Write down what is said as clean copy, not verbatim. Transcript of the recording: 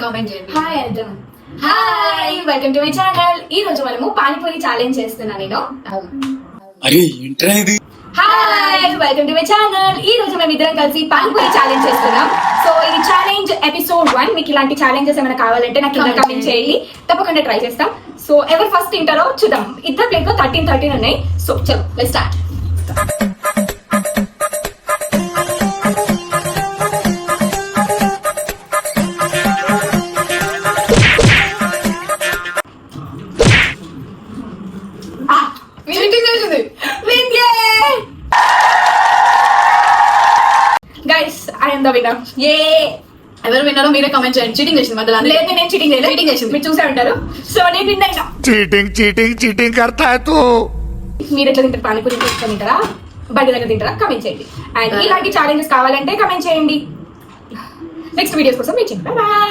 Comment చేయండి. Hi Arjun. Hi, welcome to my channel. ఈ రోజు మనము పానీపూరి ఛాలెంజ్ చేస్తున్నా నేను. అరే ఏంట్రా ఇది? Hi, welcome to my channel. ఈ రోజు మేము ఇద్దరం కలిసి పానీపూరి ఛాలెంజ్ చేస్తున్నాం. సో ఇది ఛాలెంజ్ ఎపిసోడ్ 1. మీకు ఇలాంటి ఛాలెంజెస్ ఏమైనా కావాలంటే నాకు కింద కామెంట్ చేయండి, తప్పకుండా ట్రై చేస్తాం. సో ఎవరు ఫస్ట్ తింటారో చూద్దాం. ఇద్దరు ప్లేట్ లో 13 ఉన్నాయి. సో చలో let's start. Guys, I am the winner. ఏ ఎవరు విన్నారో మీరే కామెంట్ చేయండి. చీటింగ్ చేసింది మధ్యలో. లేదు, నేను చీటింగ్ చేయలేదు. చీటింగ్ చేసింది. మీరు చూసే ఉంటారు. సో నేను విన్ అయినా. చీటింగ్ करता है तू. మీరు ఎట్లా తింటారు? పానీపూరి తీసుకొని తింటారా, బండి దగ్గర తింటారా? కమెంట్ చేయండి. అండ్ ఇలాంటి ఛాలెంజెస్ కావాలంటే కమెంట్ చేయండి. నెక్స్ట్ వీడియోస్ కోసం వెయిట్ చేయండి. బాయ్.